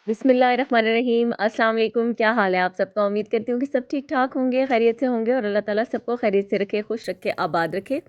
बिस्मिल्लाहिर्रहमानिर्रहीम। अस्सलाम वालेकुम। क्या हाल है आप सबका? उम्मीद करती हूँ कि सब ठीक ठाक होंगे, खैरियत से होंगे और अल्लाह ताला सबको खैरियत से रखे, खुश रखे, आबाद रखे।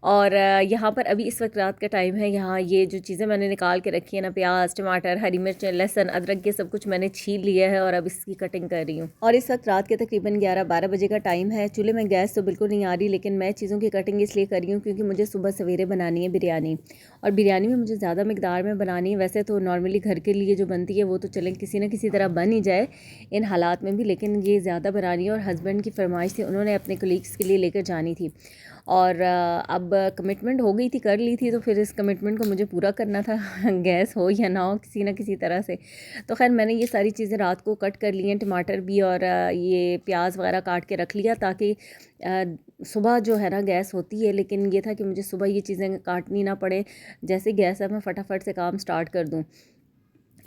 और यहाँ पर अभी इस वक्त रात का टाइम है। यहाँ ये जो चीज़ें मैंने निकाल के रखी है ना, प्याज, टमाटर, हरी मिर्च, लहसुन, अदरक, ये सब कुछ मैंने छील लिया है और अब इसकी कटिंग कर रही हूँ। और इस वक्त रात के तकरीबन 11-12 बजे का टाइम है। चूल्हे में गैस तो बिल्कुल नहीं आ रही, लेकिन मैं चीज़ों की कटिंग इसलिए कर रही हूँ क्योंकि मुझे सुबह सवेरे बनानी है बिरयानी। और बिरयानी में मुझे ज़्यादा मकदार में बनानी है। वैसे तो नॉर्मली घर के लिए जो बनती है वो तो चलें किसी न किसी तरह बन ही जाए इन हालात में भी, लेकिन ये ज़्यादा बनानी है और हस्बैंड की फरमाइश थी, उन्होंने अपने कलीग्स के लिए लेकर जानी थी। और अब कमिटमेंट हो गई थी, कर ली थी, तो फिर इस कमिटमेंट को मुझे पूरा करना था गैस हो या ना हो किसी ना किसी तरह से। तो खैर मैंने ये सारी चीज़ें रात को कट कर ली हैं, टमाटर भी और ये प्याज वगैरह काट के रख लिया ताकि सुबह जो है ना गैस होती है, लेकिन ये था कि मुझे सुबह ये चीज़ें काटनी ना पड़े। जैसे गैस है मैं फटाफट से काम स्टार्ट कर दूँ।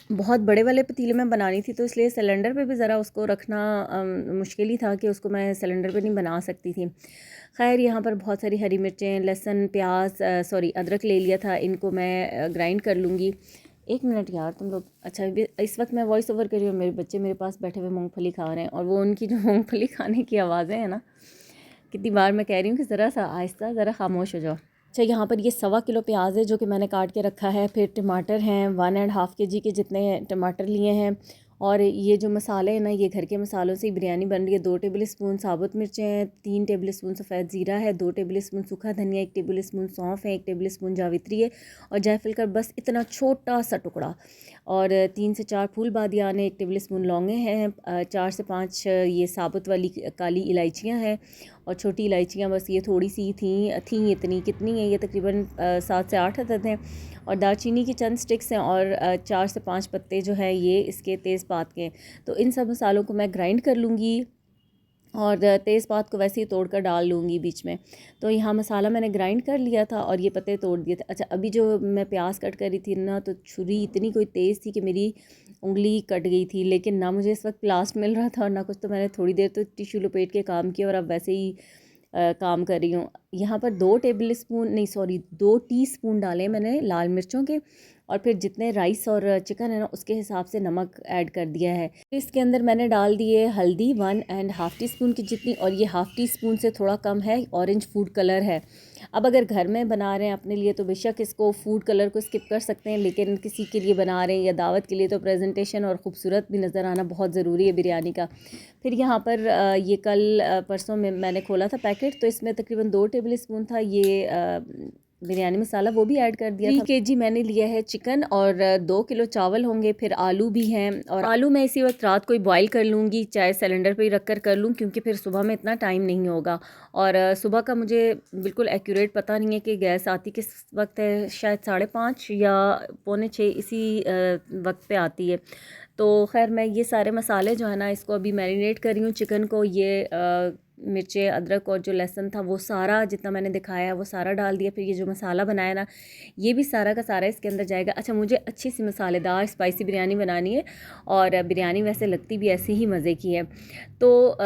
बहुत बड़े वाले पतीले में बनानी थी तो इसलिए सिलेंडर पे भी ज़रा उसको रखना मुश्किल ही था कि उसको मैं सिलेंडर पे नहीं बना सकती थी। खैर यहाँ पर बहुत सारी हरी मिर्चें, लहसुन, प्याज, सॉरी अदरक ले लिया था, इनको मैं ग्राइंड कर लूँगी। एक मिनट यार तुम लोग। अच्छा इस वक्त मैं वॉइस ओवर कर रही हूँ, मेरे बच्चे मेरे पास बैठे हुए मूँगफली खा रहे हैं और वो उनकी जो मूँगफली खाने की आवाज़ें हैं ना, कितनी बार मैं कह रही हूँ कि ज़रा सा आहिस्ता, ज़रा खामोश हो जाओ। अच्छा यहाँ पर ये 1.25 किलो प्याज है जो कि मैंने काट के रखा है। फिर टमाटर हैं 1.5 kg के जितने टमाटर लिए हैं। और ये जो मसाले हैं ना, ये घर के मसालों से ही बिरयानी बन रही है। 2 टेबल स्पून साबुत मिर्चें हैं, 3 टेबल स्पून सफ़ेद ज़ीरा है, 2 टेबल स्पून सूखा धनिया, 1 टेबल स्पून सौंफ है, 1 टेबल स्पून जावित्री है और जायफल का बस इतना छोटा सा टुकड़ा। और 3 से 4 फूल बादियान है, 1 टेबल स्पून लौंगे हैं, 4 से 5 ये साबुत वाली काली इलायचियाँ हैं और छोटी इलायचियाँ बस ये थोड़ी सी थी इतनी कितनी है, ये तकरीबन 7 से 8 अदद हैं। और दालचीनी की चंद स्टिक्स हैं और 4 से 5 पत्ते जो है ये इसके तेज़पात के हैं। तो इन सब मसालों को मैं ग्राइंड कर लूँगी और तेज़पात को वैसे ही तोड़ कर डाल लूँगी बीच में। तो यहाँ मसाला मैंने ग्राइंड कर लिया था और ये पत्ते तोड़ दिए थे। अच्छा अभी जो मैं प्याज कट कर रही थी ना, तो छुरी इतनी कोई तेज़ थी कि मेरी उंगली कट गई थी, लेकिन ना मुझे इस वक्त प्लास्ट मिल रहा था और ना कुछ, तो मैंने थोड़ी देर तो टिश्यू लपेट के काम किया और अब वैसे ही काम कर रही हूँ। यहाँ पर 2 टीस्पून डाले मैंने लाल मिर्चों के और फिर जितने राइस और चिकन है ना उसके हिसाब से नमक ऐड कर दिया है। इसके अंदर मैंने डाल दिए हल्दी 1.5 टीस्पून की जितनी, और ये 1/2 टीस्पून से थोड़ा कम है ऑरेंज फूड कलर है। अब अगर घर में बना रहे हैं अपने लिए तो बेशक इसको फूड कलर को स्किप कर सकते हैं, लेकिन किसी के लिए बना रहे हैं या दावत के लिए तो प्रेजेंटेशन और ख़ूबसूरत भी नज़र आना बहुत ज़रूरी है बिरयानी का। फिर यहाँ पर ये कल परसों में मैंने खोला था पैकेट, तो इसमें तकरीबन 2 टेबल स्पून था ये बिरयानी मसाला, वो भी ऐड कर दिया था। 3 kg मैंने लिया है चिकन और 2 किलो चावल होंगे, फिर आलू भी हैं और आलू मैं इसी वक्त रात को ही बॉईल कर लूँगी, चाहे सिलेंडर पे ही रख कर लूँ क्योंकि फिर सुबह में इतना टाइम नहीं होगा। और सुबह का मुझे बिल्कुल एक्यूरेट पता नहीं है कि गैस आती किस वक्त है, शायद 5:30 या 5:45 इसी वक्त पे आती है। तो खैर मैं ये सारे मसाले जो है ना इसको अभी मैरिनेट कर रही हूँ। चिकन को ये मिर्चें, अदरक और जो लहसुन था वो सारा जितना मैंने दिखाया वो सारा डाल दिया। फिर ये जो मसाला बनाया ना ये भी सारा का सारा इसके अंदर जाएगा। अच्छा मुझे अच्छी सी मसालेदार स्पाइसी बिरयानी बनानी है और बिरयानी वैसे लगती भी ऐसी ही मज़े की है। तो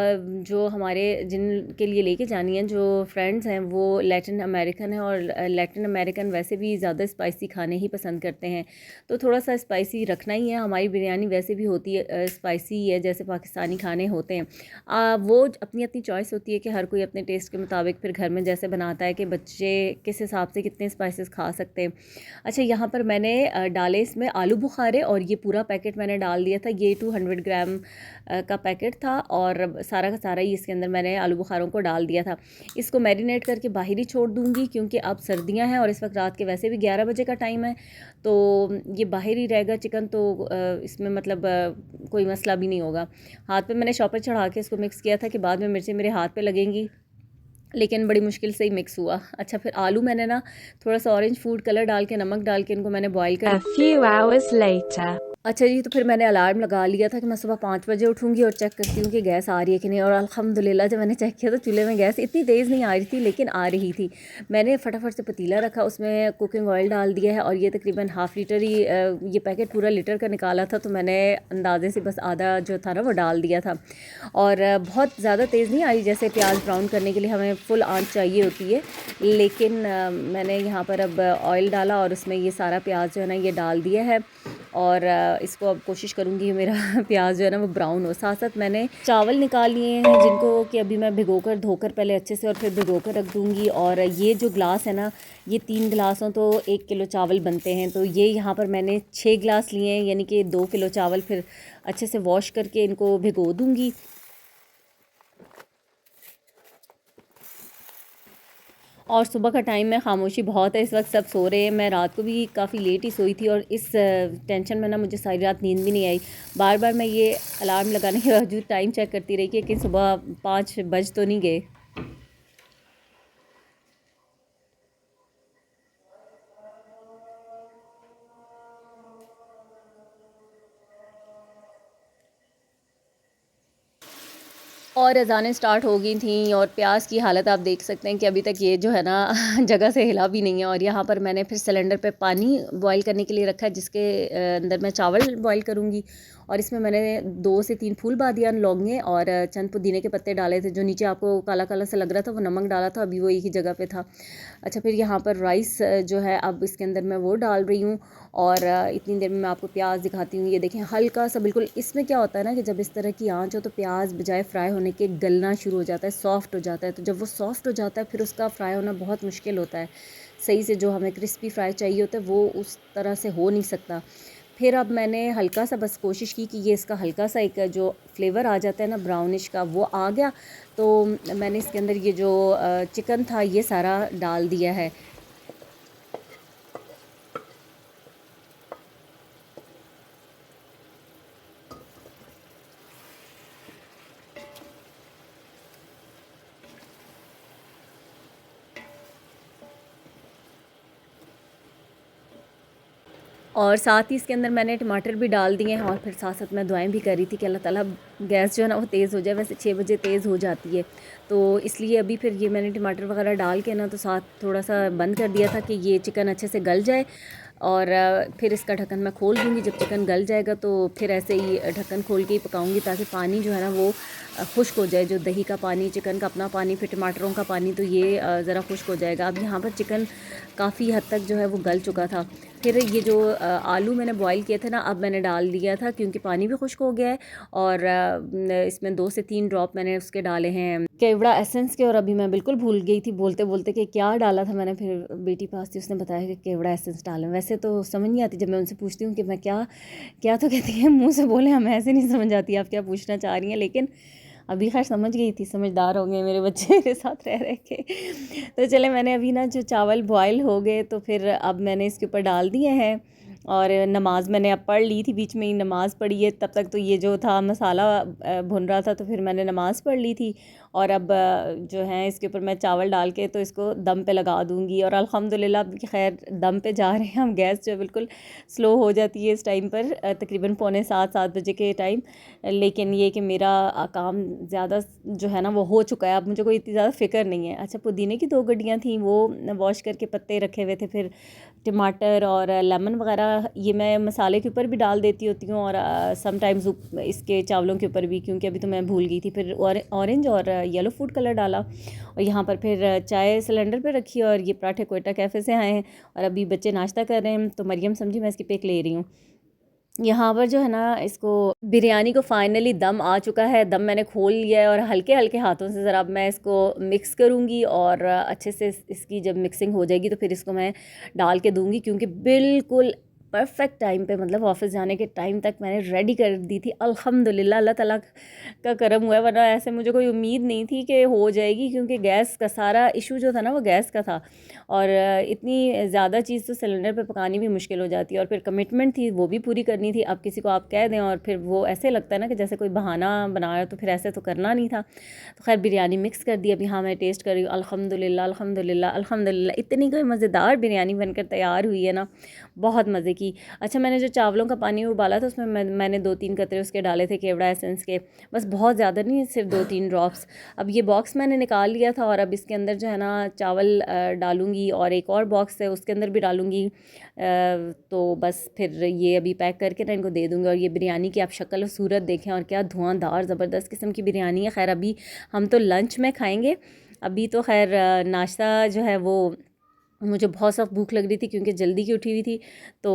जो हमारे जिनके लिए लेके जानी है जो फ्रेंड्स हैं वो लैटिन अमेरिकन है और लैटिन अमेरिकन वैसे भी ज़्यादा स्पाइसी खाने ही पसंद करते हैं, तो थोड़ा सा स्पाइसी रखना ही है। हमारी बिरयानी वैसे भी होती है स्पाइसी है जैसे पाकिस्तानी खाने होते हैं। वो अपनी अपनी चॉइस होती है कि हर कोई अपने टेस्ट के मुताबिक फिर घर में जैसे बनाता है कि बच्चे किस हिसाब से कितने स्पाइसेस खा सकते हैं। अच्छा यहाँ पर मैंने डाले इसमें आलू बुखारे और ये पूरा पैकेट मैंने डाल दिया था। ये 200 ग्राम का पैकेट था और सारा का सारा ही इसके अंदर मैंने आलू बुखारों को डाल दिया था। इसको मैरिनेट करके बाहर ही छोड़ दूँगी क्योंकि अब सर्दियाँ हैं और इस वक्त रात के वैसे भी 11 बजे का टाइम है, तो ये बाहर ही रहेगा चिकन, तो इसमें मतलब कोई मसला भी नहीं होगा। हाथ पे मैंने शॉपर चढ़ा के इसको मिक्स किया था कि बाद में मिर्चें मेरे हाथ पे लगेंगी, लेकिन बड़ी मुश्किल से ही मिक्स हुआ। अच्छा फिर आलू मैंने ना थोड़ा सा ऑरेंज फूड कलर डाल के, नमक डाल के इनको मैंने बॉईल कर। A few hours later. अच्छा जी, तो फिर मैंने अलार्म लगा लिया था कि मैं सुबह 5 बजे उठूँगी और चेक करती हूँ कि गैस आ रही है कि नहीं। और अल्हम्दुलिल्लाह जब मैंने चेक किया तो चूल्हे में गैस इतनी तेज़ नहीं आ रही थी, लेकिन आ रही थी। मैंने फटाफट से पतीला रखा, उसमें कुकिंग ऑयल डाल दिया है और ये तकरीबन हाफ़ लीटर ही ये पैकेट पूरा लीटर का निकाला था, तो मैंने अंदाजे से बस आधा जो था ना वो डाल दिया था। और बहुत ज़्यादा तेज़ नहीं आ रही, जैसे प्याज ब्राउन करने के लिए हमें फुल आंच चाहिए होती है, लेकिन मैंने यहाँ पर अब ऑयल डाला और उसमें ये सारा प्याज जो है ना ये डाल दिया है और इसको अब कोशिश करूँगी मेरा प्याज जो है ना वो ब्राउन हो। साथ साथ मैंने चावल निकाल लिए हैं जिनको कि अभी मैं भिगोकर धोकर पहले अच्छे से और फिर भिगोकर रख दूँगी। और ये जो ग्लास है ना, ये 3 गिलास हों तो 1 किलो चावल बनते हैं। तो ये यहाँ पर मैंने 6 गिलास लिए हैं, यानी कि 2 किलो चावल फिर अच्छे से वॉश करके इनको भिगो दूँगी। और सुबह का टाइम है, खामोशी बहुत है इस वक्त, सब सो रहे हैं। मैं रात को भी काफ़ी लेट ही सोई थी और इस टेंशन में ना मुझे सारी रात नींद भी नहीं आई। बार बार मैं ये अलार्म लगाने के बावजूद टाइम चेक करती रही कि सुबह 5 बज तो नहीं गए। और अज़ानें स्टार्ट हो गई थी और प्याज की हालत आप देख सकते हैं कि अभी तक ये जो है ना जगह से हिला भी नहीं है। और यहाँ पर मैंने फिर सिलेंडर पे पानी बॉईल करने के लिए रखा है जिसके अंदर मैं चावल बॉईल करूँगी। और इसमें मैंने 2 से 3 फूल बादियान लौंगे और चंद पुदीने के पत्ते डाले थे। जो नीचे आपको काला काला सा लग रहा था वो नमक डाला था, अभी वो एक ही जगह पे था। अच्छा, फिर यहाँ पर राइस जो है अब इसके अंदर मैं वो डाल रही हूँ। और इतनी देर में मैं आपको प्याज दिखाती हूँ। ये देखें हल्का सा बिल्कुल, इसमें क्या होता है ना कि जब इस तरह की आंच हो तो प्याज बजाय फ्राई होने के गलना शुरू हो जाता है, सॉफ्ट हो जाता है। तो जब वो सॉफ्ट हो जाता है फिर उसका फ्राई होना बहुत मुश्किल होता है। सही से जो हमें क्रिस्पी फ्राई चाहिए होता है वो उस तरह से हो नहीं सकता। फिर अब मैंने हल्का सा बस कोशिश की कि ये इसका हल्का सा एक जो फ्लेवर आ जाता है ना ब्राउनिश का, वो आ गया। तो मैंने इसके अंदर ये जो चिकन था ये सारा डाल दिया है। और साथ ही इसके अंदर मैंने टमाटर भी डाल दिए हैं। और फिर साथ साथ मैं दुआएं भी कर रही थी कि अल्लाह ताला गैस जो है ना वो तेज़ हो जाए। वैसे 6 बजे तेज़ हो जाती है, तो इसलिए अभी फिर ये मैंने टमाटर वगैरह डाल के ना तो साथ थोड़ा सा बंद कर दिया था कि ये चिकन अच्छे से गल जाए। और फिर इसका ढक्कन मैं खोल दूँगी जब चिकन गल जाएगा। तो फिर ऐसे ही ढक्कन खोल के ही पकाऊँगी ताकि पानी जो है ना वो खुश्क हो जाए। जो दही का पानी, चिकन का अपना पानी, फिर टमाटरों का पानी, तो ये ज़रा खुश्क हो जाएगा। अब यहाँ पर चिकन काफ़ी हद तक जो है वो गल चुका था। फिर ये जो आलू मैंने बॉईल किए थे ना अब मैंने डाल दिया था क्योंकि पानी भी खुश्क हो गया है। और इसमें 2 से 3 ड्रॉप मैंने उसके डाले हैं केवड़ा एसेंस के। और अभी मैं बिल्कुल भूल गई थी बोलते बोलते कि क्या डाला था मैंने। फिर बेटी पास थी, उसने बताया कि केवड़ा एसेंस डालें। वैसे तो समझ नहीं आती जब मैं उनसे पूछती हूँ कि मैं क्या क्या, तो कहती है मुँह से बोले, हमें ऐसे नहीं समझ आती आप क्या पूछना चाह रही हैं। लेकिन अभी खैर समझ गई थी, समझदार हो गए मेरे बच्चे मेरे साथ रह रह के। तो चले, मैंने अभी ना जो चावल बॉयल हो गए तो फिर अब मैंने इसके ऊपर डाल दिए हैं। और नमाज़ मैंने अब पढ़ ली थी, बीच में ही नमाज़ पढ़ी है। तब तक तो ये जो था मसाला भुन रहा था, तो फिर मैंने नमाज़ पढ़ ली थी। और अब जो है इसके ऊपर मैं चावल डाल के तो इसको दम पे लगा दूँगी। और अल्हम्दुलिल्लाह खैर दम पे जा रहे हैं हम। गैस जो बिल्कुल स्लो हो जाती है इस टाइम पर, तकरीबन पौने 7 बजे के टाइम। लेकिन ये कि मेरा काम ज़्यादा जो है ना वो हो चुका है, अब मुझे कोई इतनी ज़्यादा फ़िक्र नहीं है। अच्छा, पुदीने की 2 गड्डियाँ थी, वो वॉश करके पत्ते रखे हुए थे। फिर टमाटर और लेमन वगैरह ये मैं मसाले के ऊपर भी डाल देती होती हूँ और समटाइम्स इसके चावलों के ऊपर भी, क्योंकि अभी तो मैं भूल गई थी। फिर ऑरेंज और येलो फूड कलर डाला। और यहाँ पर फिर चाय सिलेंडर पे रखी और ये पराठे कोयटा कैफ़े से आए हैं और अभी बच्चे नाश्ता कर रहे हैं। तो मरियम समझी मैं इसकी पिक ले रही हूँ। यहाँ पर जो है ना इसको बिरयानी को फाइनली दम आ चुका है। दम मैंने खोल लिया है और हल्के हल्के हाथों से ज़रा अब मैं इसको मिक्स करूँगी। और अच्छे से इसकी जब मिक्सिंग हो जाएगी तो फिर इसको मैं डाल के दूँगी, क्योंकि बिल्कुल परफेक्ट टाइम पे, मतलब ऑफिस जाने के टाइम तक मैंने रेडी कर दी थी। अल्हम्दुलिल्लाह अल्लाह ताला का करम हुआ है, वरना ऐसे मुझे कोई उम्मीद नहीं थी कि हो जाएगी, क्योंकि गैस का सारा इशू जो था ना वो गैस का था। और इतनी ज़्यादा चीज़ तो सिलेंडर पे पकानी भी मुश्किल हो जाती है। और फिर कमिटमेंट थी वो भी पूरी करनी थी। अब किसी को आप कह दें और फिर वो ऐसे लगता है ना कि जैसे कोई बहाना बना रहा है, तो फिर ऐसे तो करना नहीं था। तो खैर बिरयानी मिक्स कर दी। अभी हाँ मैं टेस्ट कर रही हूँ। अल्हम्दुलिल्लाह अल्हम्दुलिल्लाह अल्हम्दुलिल्लाह, इतनी कोई मज़ेदार बिरयानी बनकर तैयार हुई है ना, बहुत मज़े की। अच्छा, मैंने जो चावलों का पानी उबाला था उसमें मैंने 2-3 कतरे उसके डाले थे केवड़ा एसेंस के, बस बहुत ज़्यादा नहीं, सिर्फ 2-3 ड्रॉप्स। अब ये बॉक्स मैंने निकाल लिया था और अब इसके अंदर जो है ना चावल डालूँगी और एक और बॉक्स है उसके अंदर भी डालूँगी। तो बस फिर ये अभी पैक करके ना इनको दे दूँगी। और ये बिरयानी की आप शक्ल और सूरत देखें और क्या धुआंधार ज़बरदस्त किस्म की बिरयानी है। खैर अभी हम तो लंच में खाएँगे, अभी तो खैर नाश्ता जो है वो मुझे बहुत सख्त भूख लग रही थी क्योंकि जल्दी की उठी हुई थी। तो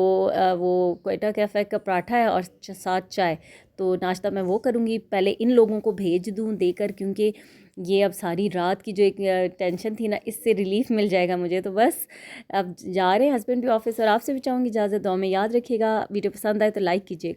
वो क्वेटा कैफ़े का पराठा है और साथ चाय, तो नाश्ता मैं वो करूँगी। पहले इन लोगों को भेज दूँ देकर, क्योंकि ये अब सारी रात की जो एक टेंशन थी ना, इससे रिलीफ मिल जाएगा मुझे। तो बस अब जा रहे हैं हस्बैंड भी ऑफिस, और आपसे भी चाहूँगी इजाज़त। दुआ में याद रखिएगा। वीडियो पसंद आए तो लाइक कीजिएगा।